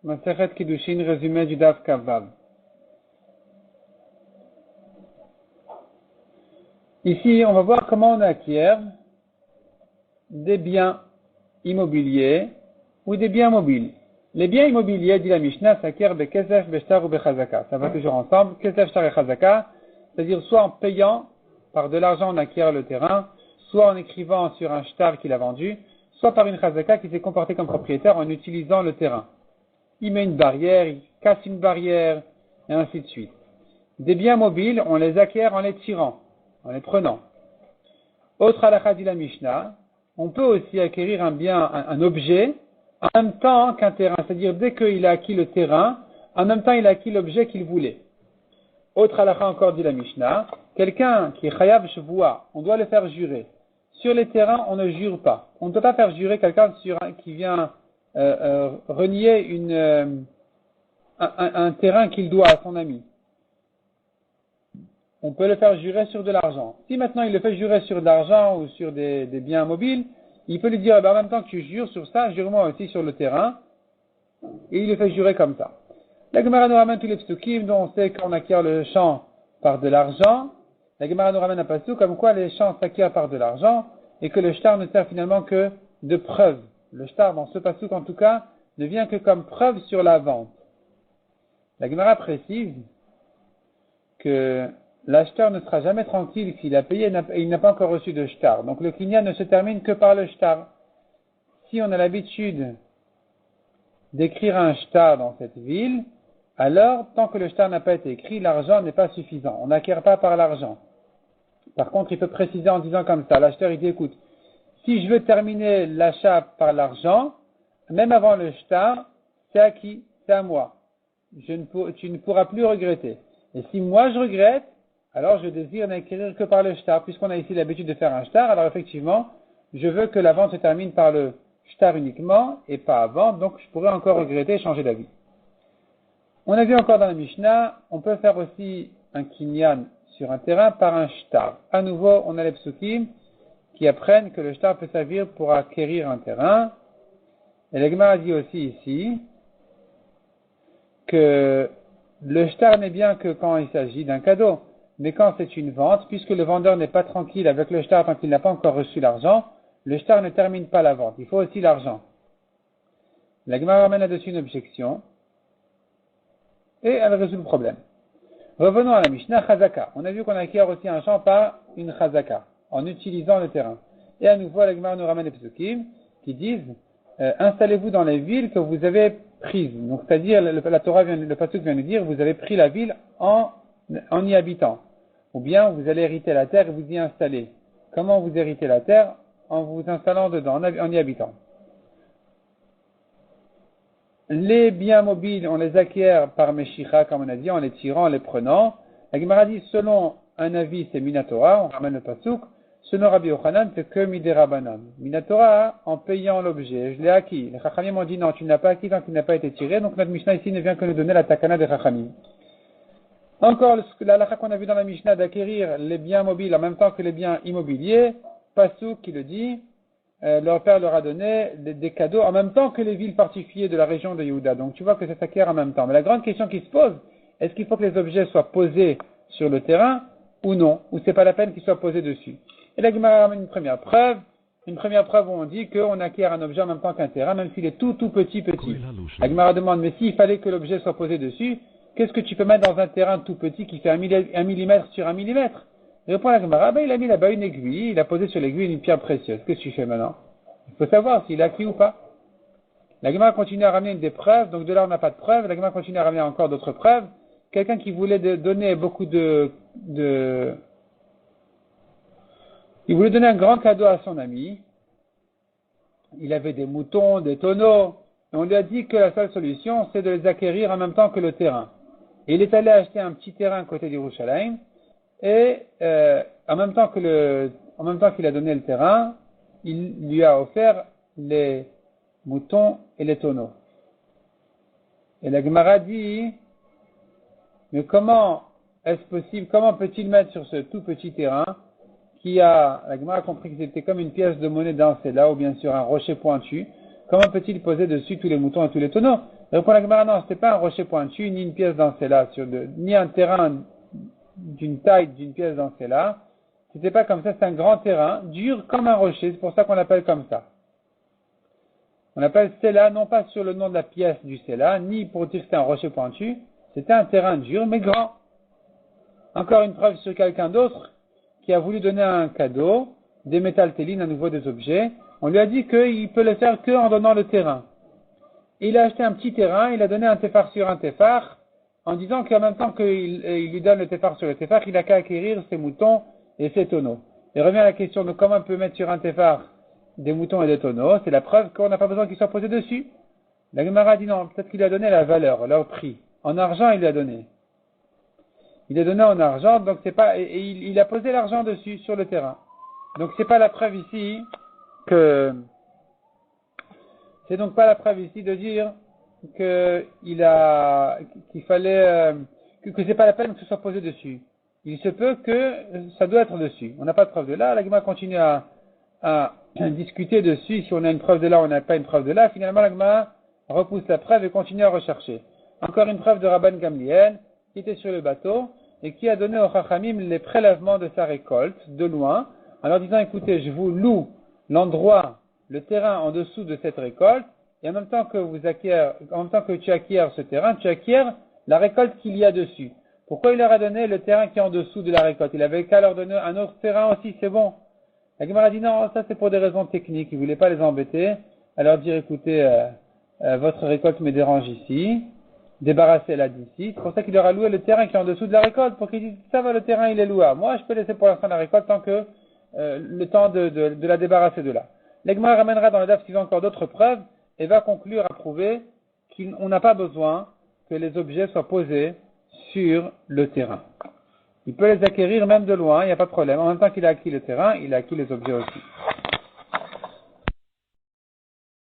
Masechet Kiddushin, résumé du Daf Kavav. Ici, on va voir comment on acquiert des biens immobiliers ou des biens mobiles. Les biens immobiliers, dit la Mishnah, s'acquièrent bekesef, beshtar ou bechazaka. Ça va toujours ensemble. Kesef, shtar et chazaka, c'est-à-dire soit en payant par de l'argent on acquiert le terrain, soit en écrivant sur un shtar qu'il a vendu, soit par une chazaka qui s'est comportée comme propriétaire en utilisant le terrain. Il met une barrière, il casse une barrière, et ainsi de suite. Des biens mobiles, on les acquiert en les tirant, en les prenant. Autre halakha dit la Mishnah, on peut aussi acquérir un bien, un objet, en même temps qu'un terrain. C'est-à-dire, dès qu'il a acquis le terrain, en même temps il a acquis l'objet qu'il voulait. Autre halakha encore dit la Mishnah, quelqu'un qui est chayav shvoua, on doit le faire jurer. Sur les terrains, on ne jure pas. On ne peut pas faire jurer quelqu'un qui vient renier un terrain qu'il doit à son ami. On peut le faire jurer sur de l'argent. Si maintenant il le fait jurer sur de l'argent ou sur des biens mobiles, il peut lui dire, en même temps que tu jures sur ça, jure-moi aussi sur le terrain. Et il le fait jurer comme ça. La Gemara nous ramène tous les psukim dont on sait qu'on acquiert le champ par de l'argent. La Gemara nous ramène un passou comme quoi les champs s'acquièrent par de l'argent et que le shtar ne sert finalement que de preuve. Le shtar, dans ce passouk en tout cas, ne vient que comme preuve sur la vente. La Gemara précise que l'acheteur ne sera jamais tranquille s'il a payé et il n'a pas encore reçu de shtar. Donc le kinyan ne se termine que par le shtar. Si on a l'habitude d'écrire un shtar dans cette ville, alors tant que le shtar n'a pas été écrit, l'argent n'est pas suffisant. On n'acquiert pas par l'argent. Par contre, il peut préciser en disant comme ça, l'acheteur il dit écoute, si je veux terminer l'achat par l'argent, même avant le shtar, c'est à qui? C'est à moi. Tu ne pourras plus regretter. Et si moi je regrette, alors je désire n'acquérir que par le shtar. Puisqu'on a ici l'habitude de faire un shtar, alors effectivement, je veux que la vente se termine par le shtar uniquement et pas avant, donc je pourrais encore regretter et changer d'avis. On a vu encore dans la Mishnah, on peut faire aussi un kinyan sur un terrain par un shtar. À nouveau, on a les psukim qui apprennent que le shtar peut servir pour acquérir un terrain. Et la Gemara dit aussi ici que le shtar n'est bien que quand il s'agit d'un cadeau, mais quand c'est une vente, puisque le vendeur n'est pas tranquille avec le shtar tant qu'il n'a pas encore reçu l'argent, le shtar ne termine pas la vente, il faut aussi l'argent. La Gemara ramène là-dessus une objection et elle résout le problème. Revenons à la Mishnah Chazaka. On a vu qu'on acquiert aussi un champ par une Chazaka, en utilisant le terrain. Et à nouveau, la Gemara nous ramène les psukim qui disent installez-vous dans les villes que vous avez prises. Donc, c'est-à-dire, la Torah le pasuk vient nous dire vous avez pris la ville en y habitant. Ou bien vous allez hériter la terre et vous y installer. Comment vous héritez la terre? En vous installant dedans, en y habitant. Les biens mobiles, on les acquiert par Meshicha, comme on a dit, en les tirant, en les prenant. La Gemara dit, selon un avis, c'est Minatora, on ramène le pasuk. Selon Rabbi Yochanan, c'est que Miderabanan. Minatora, en payant l'objet, je l'ai acquis. Les Chachamim ont dit, non, tu ne l'as pas acquis tant qu'il n'a pas été tiré, donc notre Mishnah ici ne vient que nous donner la takana des Chachamim. Encore, la halakha qu'on a vu dans la Mishnah d'acquérir les biens mobiles en même temps que les biens immobiliers, pasuk qui le dit, leur père leur a donné des cadeaux en même temps que les villes particulières de la région de Yehuda. Donc tu vois que ça s'acquiert en même temps. Mais la grande question qui se pose, est-ce qu'il faut que les objets soient posés sur le terrain ou non? Ou c'est pas la peine qu'ils soient posés dessus? Et la Gemara ramène une première preuve où on dit qu'on acquiert un objet en même temps qu'un terrain, même s'il est tout petit. La Gemara demande, mais s'il fallait que l'objet soit posé dessus, qu'est-ce que tu peux mettre dans un terrain tout petit qui fait 1 millimètre sur 1 millimètre? Répond la Gemara, il a mis là-bas une aiguille, il a posé sur l'aiguille une pierre précieuse. Qu'est-ce que tu fais maintenant? Il faut savoir s'il a acquis ou pas. La Gemara continue à ramener des preuves, donc de là on n'a pas de preuves. La Gemara continue à ramener encore d'autres preuves. Quelqu'un qui voulait donner beaucoup il voulait donner un grand cadeau à son ami. Il avait des moutons, des tonneaux. Et on lui a dit que la seule solution, c'est de les acquérir en même temps que le terrain. Et il est allé acheter un petit terrain à côté d'Yerushalayim. Et en même temps qu'il a donné le terrain, il lui a offert les moutons et les tonneaux. Et la Gemara dit, mais comment est-ce possible, comment peut-il mettre sur ce tout petit terrain la Gemara a compris que c'était comme une pièce de monnaie d'un là ou bien sur un rocher pointu, comment peut-il poser dessus tous les moutons et tous les tonneaux? Répond la Gemara, non, c'était pas un rocher pointu, ni une pièce d'ancella, ni un terrain d'une taille d'une pièce d'ancella. C'était pas comme ça, c'est un grand terrain, dur comme un rocher, c'est pour ça qu'on l'appelle comme ça. On appelle Sela, non pas sur le nom de la pièce du Sela, ni pour dire que c'était un rocher pointu, c'était un terrain dur, mais grand. Encore une preuve sur quelqu'un d'autre qui a voulu donner un cadeau, des métaltélines, à nouveau des objets. On lui a dit qu'il peut le faire que en donnant le terrain. Il a acheté un petit terrain, il a donné un téphar sur un téphar, en disant qu'en même temps qu'il lui donne le téphar sur le téphar, il n'a qu'à acquérir ses moutons et ses tonneaux. Il revient à la question de comment on peut mettre sur un téphar des moutons et des tonneaux. C'est la preuve qu'on n'a pas besoin qu'ils soient posés dessus. La Gemara dit non, peut-être qu'il a donné la valeur, leur prix. En argent, il lui a donné. Il a donné en argent, donc c'est pas, et il a posé l'argent dessus, sur le terrain. Donc c'est pas la preuve ici c'est donc pas la preuve ici de dire qu'il fallait, que c'est pas la peine que ce soit posé dessus. Il se peut que ça doit être dessus. On n'a pas de preuve de là. La Gemara continue à discuter dessus. Si on a une preuve de là, on n'a pas une preuve de là. Finalement, la Gemara repousse la preuve et continue à rechercher. Encore une preuve de Rabban Gamliel, qui était sur le bateau et qui a donné au Chachamim les prélèvements de sa récolte de loin, en leur disant, écoutez, je vous loue l'endroit, le terrain en dessous de cette récolte, et en même temps que tu acquiers ce terrain, tu acquiers la récolte qu'il y a dessus. Pourquoi il leur a donné le terrain qui est en dessous de la récolte? Il avait qu'à leur donner un autre terrain aussi, c'est bon. La Gemara dit non, ça c'est pour des raisons techniques, il ne voulait pas les embêter, à leur dire, écoutez, votre récolte me dérange ici, débarrassez-la d'ici. C'est pour ça qu'il leur a loué le terrain qui est en dessous de la récolte, pour qu'ils disent, ça va, le terrain il est louable. Moi, je peux laisser pour l'instant la récolte tant que le temps de la débarrasser de là. L'Egma ramènera dans le DAF suivant encore d'autres preuves et va conclure à prouver qu'on n'a pas besoin que les objets soient posés sur le terrain. Il peut les acquérir même de loin, il n'y a pas de problème. En même temps qu'il a acquis le terrain, il a acquis les objets aussi.